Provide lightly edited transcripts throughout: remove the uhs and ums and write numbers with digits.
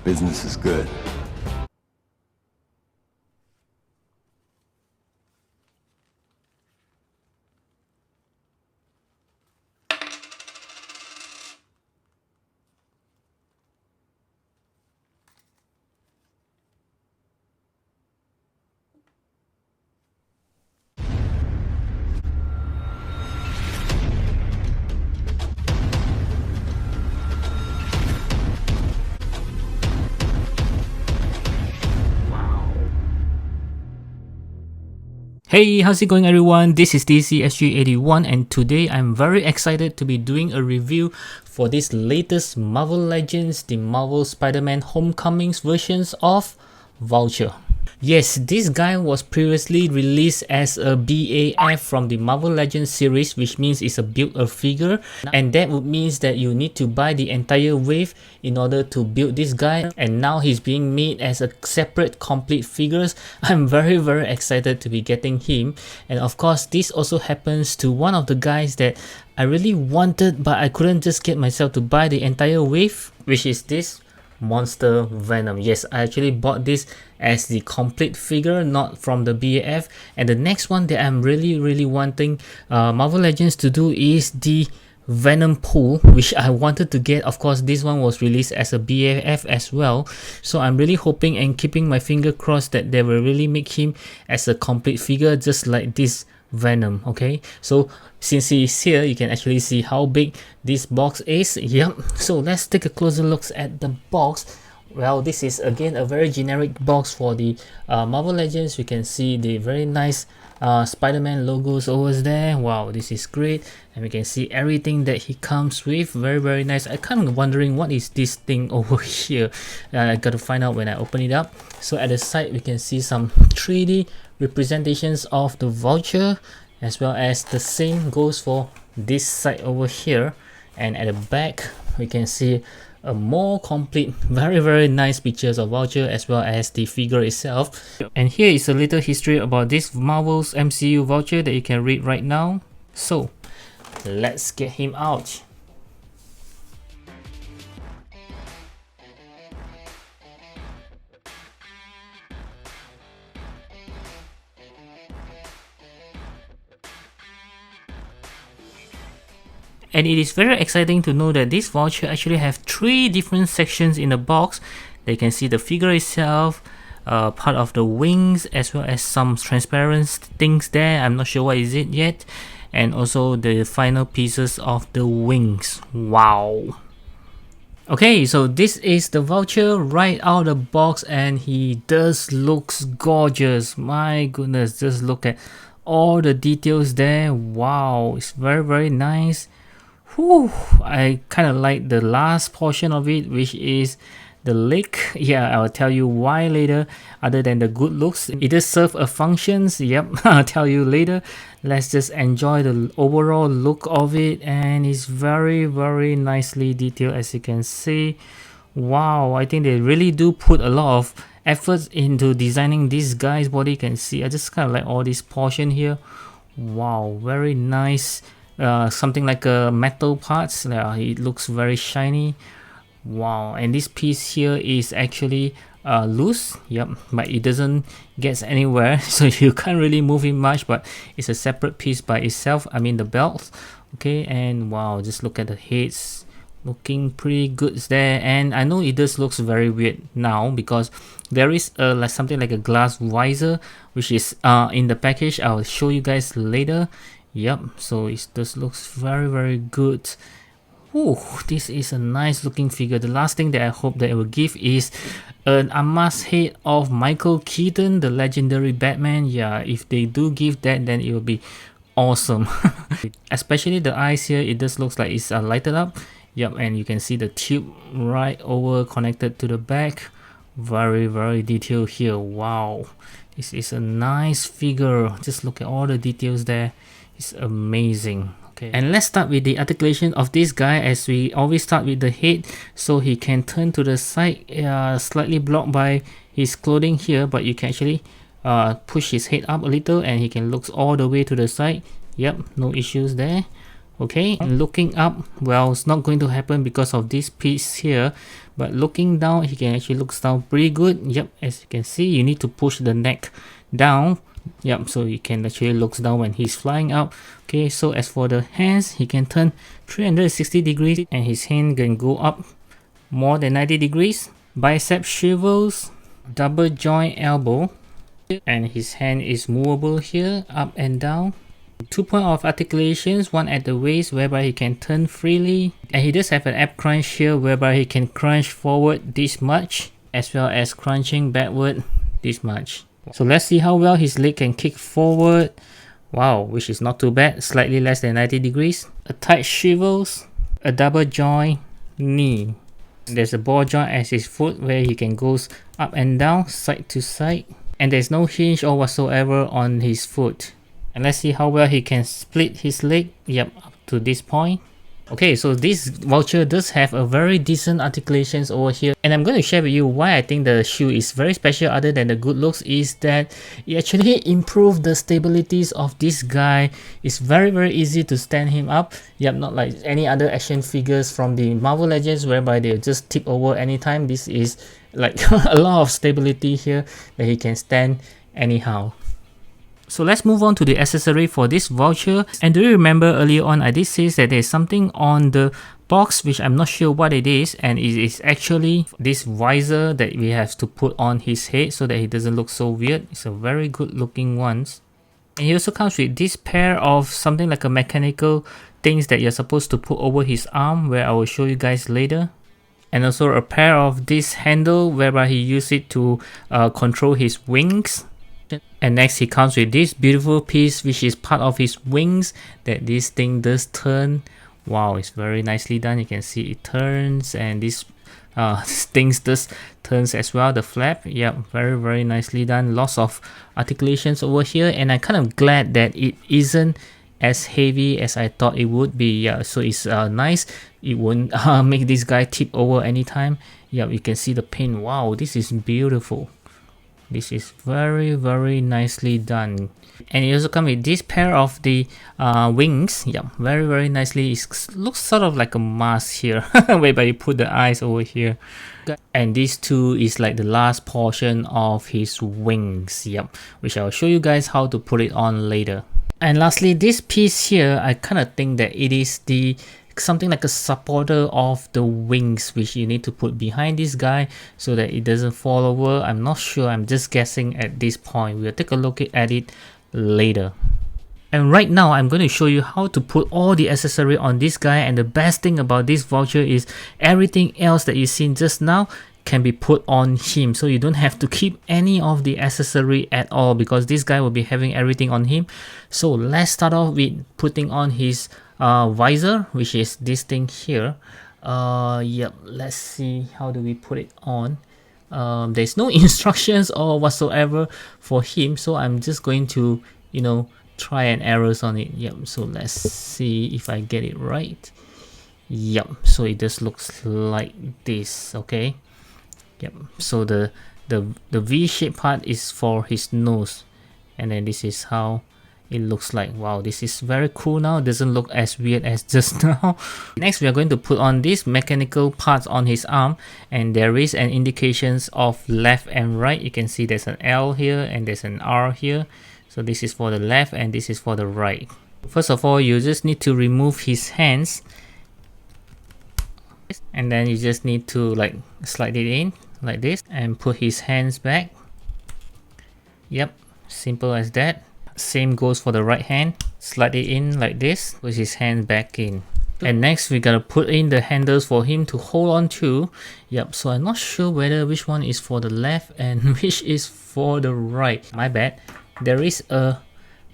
Business is good. Hey, how's it going everyone? This is DCSG81 and today I'm very excited to be doing a review for this latest Marvel Legends, the Marvel Spider-Man Homecomings versions of Vulture. Yes, this guy was previously released as a BAF from the Marvel Legends series, which means it's a build-a figure, and that would means that you need to buy the entire wave in order to build this guy, and now he's being made as a separate complete figures. I'm very excited to be getting him, and of course this also happens to one of the guys that I really wanted but I couldn't just get myself to buy the entire wave, which is this Monster Venom. Yes, I actually bought this as the complete figure, not from the BAF. And the next one that I'm really wanting Marvel Legends to do is the Venom pool, which I wanted to get. Of course, this one was released as a BAF as well, so I'm really hoping and keeping my finger crossed that they will really make him as a complete figure, just like this Venom. Okay, so since he is here, you can actually see how big this box is. Yep, so let's take a closer look at the box. Well, this is again a very generic box for the Marvel Legends. You can see the very nice Spider-Man logos over there. Wow, this is great, and we can see everything that he comes with. Very nice. I kind of wondering what is this thing over here. I gotta find out when I open it up. So at the side we can see some 3D representations of the Vulture, as well as the same goes for this side over here. And at the back we can see a more complete, very nice pictures of Vulture, as well as the figure itself. And here is a little history about this Marvel's MCU Vulture that you can read right now. So let's get him out. And it is very exciting to know that this Vulture actually have 3 different sections in the box. They can see the figure itself, part of the wings, as well as some transparent things there. I'm not sure what is it yet. And also the final pieces of the wings. Wow. Okay, so this is the Vulture right out of the box, and he does looks gorgeous. My goodness, just look at all the details there. Wow, it's very nice. Whew, I kind of like the last portion of it, which is the leg. Yeah, I'll tell you why later. Other than the good looks, it does serve a functions. Yep, I'll tell you later. Let's just enjoy the overall look of it, and it's very nicely detailed, as you can see. Wow, I think they really do put a lot of efforts into designing this guy's body. You can see I just kind of like all this portion here. Wow, very nice. Something like a metal parts. It looks very shiny. Wow, and this piece here is actually loose. Yep, but it doesn't get anywhere, so you can't really move it much, but it's a separate piece by itself. I mean the belt. Okay, and wow, just look at the heads, looking pretty good there. And I know it does looks very weird now because there is like something like a glass visor, which is in the package. I'll show you guys later. Yep, so it just looks very good. Ooh, this is a nice looking figure. The last thing that I hope that it will give is an unmasked head of Michael Keaton, the legendary Batman. Yeah, if they do give that, then it will be awesome. Especially the eyes here, it just looks like it's lighted up. Yep, and you can see the tube right over connected to the back. Very detailed here. Wow, this is a nice figure. Just look at all the details there. It's amazing. Okay, and let's start with the articulation of this guy, as we always start with the head, so he can turn to the side, slightly blocked by his clothing here, but you can actually push his head up a little and he can look all the way to the side. Yep, no issues there. Okay, and looking up, well, it's not going to happen because of this piece here, but looking down, he can actually look down pretty good. Yep, as you can see, you need to push the neck down. Yep, so you can actually look down when he's flying up. Okay, so as for the hands, he can turn 360 degrees and his hand can go up more than 90 degrees. Bicep shrivels, double joint elbow, and his hand is movable here, up and down. 2 point of articulations, one at the waist whereby he can turn freely, and he does have an ab crunch here whereby he can crunch forward this much as well as crunching backward this much. So let's see how well his leg can kick forward. Wow, which is not too bad, slightly less than 90 degrees. A tight shrivels, a double joint knee. There's a ball joint as his foot where he can go up and down, side to side, and there's no hinge or whatsoever on his foot. And let's see how well he can split his leg. Yep, up to this point. Okay, so this Vulture does have a very decent articulations over here, and I'm going to share with you why I think the shoe is very special other than the good looks is that it actually improved the stabilities of this guy. It's very easy to stand him up. Yep, not like any other action figures from the Marvel Legends whereby they just tip over anytime. This is like a lot of stability here that he can stand anyhow. So let's move on to the accessory for this Vulture. And do you remember earlier on I did say that there's something on the box which I'm not sure what it is, and it is actually this visor that we have to put on his head so that he doesn't look so weird. It's a very good looking one. And he also comes with this pair of something like a mechanical things that you're supposed to put over his arm, where I will show you guys later. And also a pair of this handle whereby he used it to control his wings. And next he comes with this beautiful piece which is part of his wings, that this thing does turn. Wow, it's very nicely done. You can see it turns, and this things does turns as well, the flap. Yep, very nicely done. Lots of articulations over here, and I'm kind of glad that it isn't as heavy as I thought it would be. Yeah, so it's nice. It won't make this guy tip over anytime. Yeah, you can see the pin. Wow, this is beautiful. This is very nicely done. And it also comes with this pair of the wings. Yeah, very nicely. It looks sort of like a mask here, whereby you put the eyes over here. And these two is like the last portion of his wings. Yep, which I'll show you guys how to put it on later. And lastly, this piece here, I kind of think that it is the something like a supporter of the wings which you need to put behind this guy so that it doesn't fall over. I'm not sure, I'm just guessing at this point. We'll take a look at it later. And right now I'm going to show you how to put all the accessory on this guy, and the best thing about this Vulture is everything else that you've seen just now can be put on him, so you don't have to keep any of the accessory at all because this guy will be having everything on him. So let's start off with putting on his visor, which is this thing here. Yep, let's see how do we put it on. There's no instructions or whatsoever for him, so I'm just going to, you know, try and errors on it. Yep, so let's see if I get it right. Yep, so it just looks like this. Okay, yep, so the V-shaped part is for his nose, and then this is how it looks like. Wow, this is very cool now. It doesn't look as weird as just now. Next, we are going to put on these mechanical parts on his arm, and there is an indications of left and right. You can see there's an L here and there's an R here. So this is for the left and this is for the right. First of all, you just need to remove his hands, and then you just need to like slide it in like this and put his hands back. Yep, simple as that. Same goes for the right hand. Slide it in like this, put his hand back in. And next we gotta put in the handles for him to hold on to. Yep, so I'm not sure whether which one is for the left and which is for the right. My bad. There is a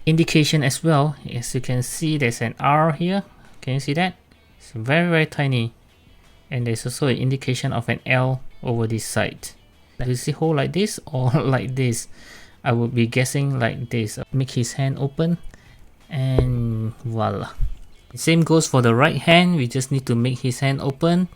indication as well. As you can see, there's an R here. Can you see that? It's very tiny. And there's also an indication of an L over this side. Does he hold like this or like this? I would be guessing like this. Make his hand open and voila. Same goes for the right hand. We just need to make his hand open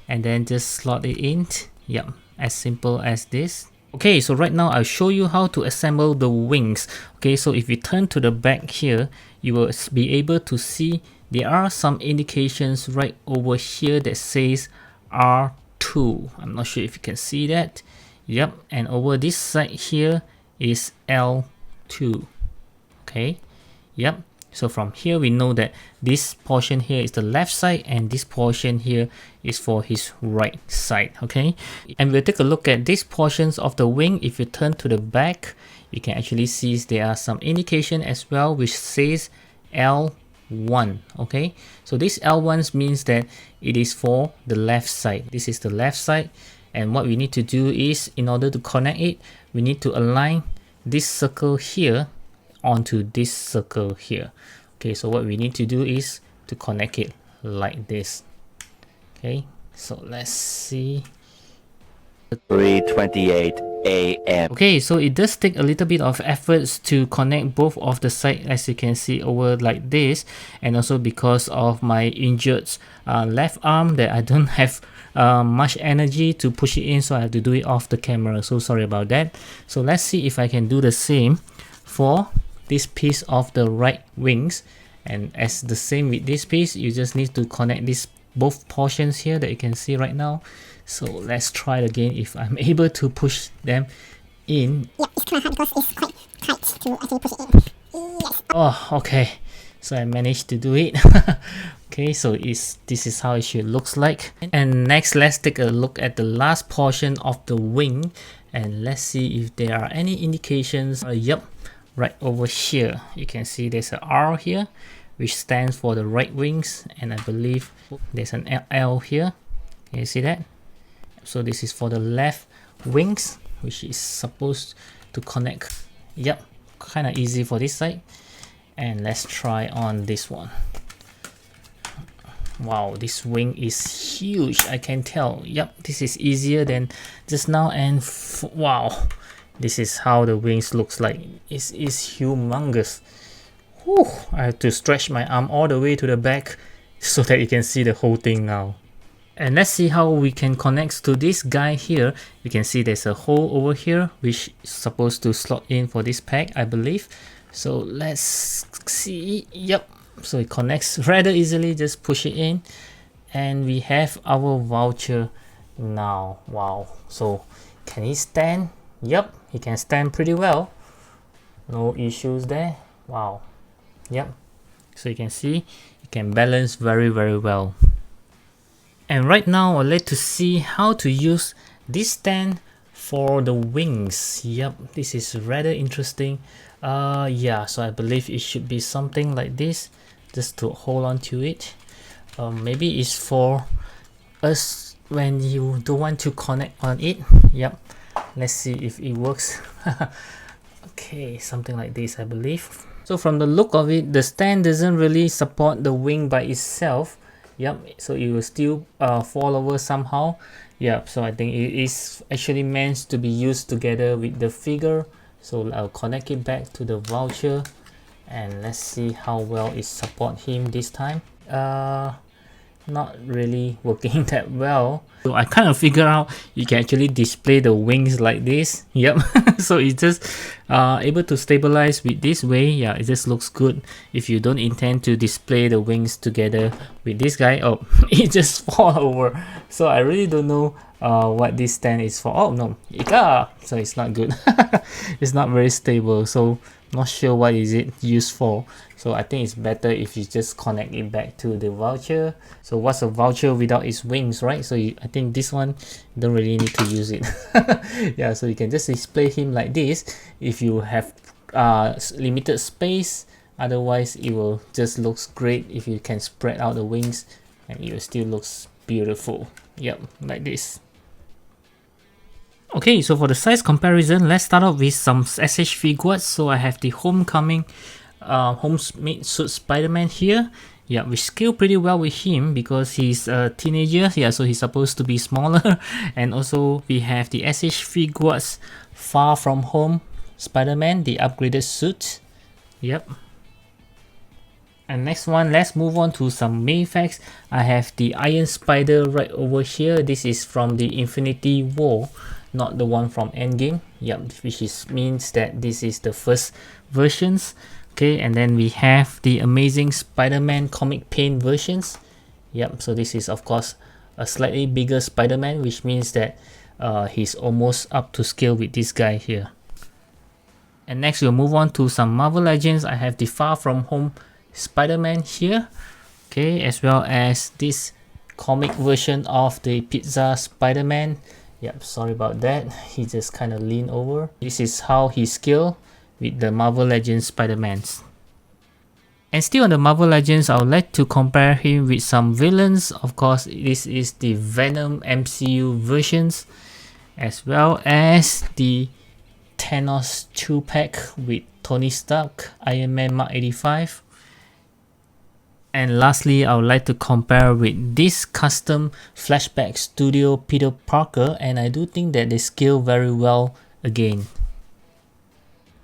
and then just slot it in. Yep, as simple as this. Okay, so right now I'll show you how to assemble the wings. Okay, so if you turn to the back here, you will be able to see there are some indications right over here that says R2. I'm not sure if you can see that. Yep, and over this side here is L2. Okay, yep. So from here we know that this portion here is the left side and this portion here is for his right side. Okay, and we'll take a look at these portions of the wing. If you turn to the back, you can actually see there are some indication as well which says L1. Okay, so this L1 means that it is for the left side. This is the left side, and what we need to do is, in order to connect it, we need to align this circle here onto this circle here. Okay, so what we need to do is to connect it like this. Okay, so let's see. 3:28 a.m. Okay, so it does take a little bit of efforts to connect both of the side, as you can see over like this, and also because of my injured left arm that I don't have much energy to push it in, so I have to do it off the camera. So sorry about that. So let's see if I can do the same for this piece of the right wings, and as the same with this piece, you just need to connect these both portions here that you can see right now. So let's try it again if I'm able to push them in. Yeah, it's kind of hard because it's quite tight to actually push it in. Yes. Oh, okay, so I managed to do it. Okay, so this is how it should looks like. And next, let's take a look at the last portion of the wing, and let's see if there are any indications. Yep, right over here you can see there's an R here which stands for the right wings, and I believe there's an L here. Can you see that? So this is for the left wings, which is supposed to connect. Yep, kind of easy for this side. And let's try on this one. Wow, this wing is huge, I can tell. Yep, this is easier than just now, and wow, this is how the wings looks like. It is humongous. Whew, I have to stretch my arm all the way to the back so that you can see the whole thing now. And let's see how we can connect to this guy here. You can see there's a hole over here which is supposed to slot in for this pack, I believe. So let's see. Yep, so it connects rather easily. Just push it in and we have our Vulture now. Wow, so can he stand? Yep, he can stand pretty well, no issues there. Wow, yep, so you can see he can balance very well. And right now I'd like to see how to use this stand for the wings. Yep, this is rather interesting. Yeah, so I believe it should be something like this, just to hold on to it. Maybe it's for us when you don't want to connect on it. Yep, let's see if it works. Okay, something like this, I believe. So from the look of it, the stand doesn't really support the wing by itself. Yep, so it will still fall over somehow. Yep, so I think it is actually meant to be used together with the figure. So I'll connect it back to the Vulture and let's see how well it support him this time. Not really working that well. So I kind of figure out you can actually display the wings like this. Yep, so it's just able to stabilize with this way. Yeah, it just looks good. If you don't intend to display the wings together with this guy, oh, it just fall over. So I really don't know what this stand is for. Oh no, so it's not good. It's not very stable, so not sure what is it used for. So I think it's better if you just connect it back to the Vulture. So what's a Vulture without its wings, right? So I think this one don't really need to use it. Yeah, so you can just display him like this if you have limited space. Otherwise it will just looks great if you can spread out the wings and it will still looks beautiful. Yep, like this. Okay, so for the size comparison, let's start off with some SH figures. So I have the Homecoming Homemade Suit Spider-Man here. Yeah, we scale pretty well with him because he's a teenager. Yeah, so he's supposed to be smaller. And also we have the SH figures Far From Home Spider-Man, the upgraded suit. Yep. And next one, let's move on to some main facts. I have the Iron Spider right over here. This is from the Infinity War, not the one from Endgame. Yep, means that this is the first versions. Okay, and then we have the Amazing Spider-Man comic paint versions. Yep, so this is of course a slightly bigger Spider-Man, which means that he's almost up to scale with this guy here. And next we'll move on to some Marvel Legends. I have the Far From Home Spider-Man here, okay, as well as this comic version of the Pizza Spider-Man. Yep, sorry about that, he just kind of leaned over. This is how he scaled with the Marvel Legends Spider-Mans. And still on the Marvel Legends, I would like to compare him with some villains. Of course, this is the Venom MCU versions, as well as the Thanos 2-pack with Tony Stark, Iron Man Mark 85. And lastly, I would like to compare with this custom Flashback Studio Peter Parker, and I do think that they scale very well again.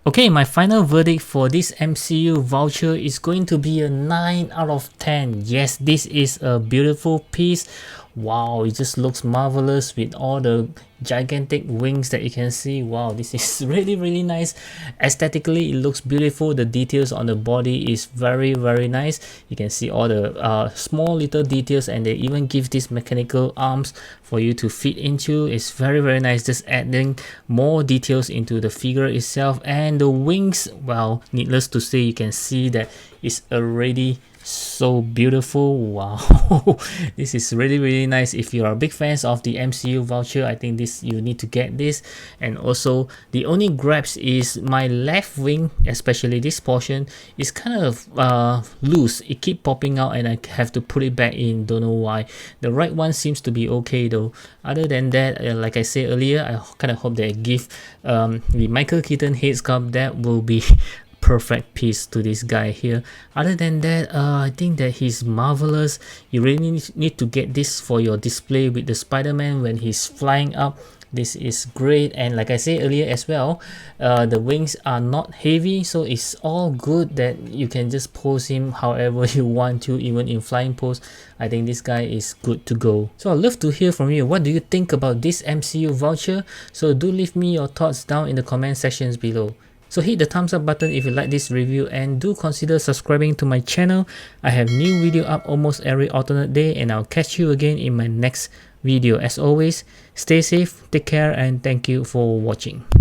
Okay, my final verdict for this MCU Vulture is going to be a 9 out of 10. Yes, this is a beautiful piece. Wow, it just looks marvelous with all the gigantic wings that you can see. Wow, this is really nice. Aesthetically, it looks beautiful. The details on the body is very nice. You can see all the small little details, and they even give these mechanical arms for you to fit into. It's very nice, just adding more details into the figure itself. And the wings, well, needless to say, you can see that it's already so beautiful. Wow, this is really nice. If you are big fans of the MCU Vulture, I think this you need to get this. And also, the only grabs is my left wing, especially this portion, is kind of loose. It keep popping out and I have to put it back in, don't know why. The right one seems to be okay though. Other than that, like I said earlier, I kind of hope they give the Michael Keaton head sculpt. That will be perfect piece to this guy here. Other than that, I think that he's marvelous. You really need to get this for your display with the Spider-Man when he's flying up. This is great. And like I said earlier as well, the wings are not heavy, so it's all good that you can just pose him however you want to, even in flying pose. I think this guy is good to go. So I'd love to hear from you. What do you think about this MCU Vulture? So do leave me your thoughts down in the comment sections below. So hit the thumbs up button if you like this review, and do consider subscribing to my channel. I have new video up almost every alternate day, and I'll catch you again in my next video. As always, stay safe, take care, and thank you for watching.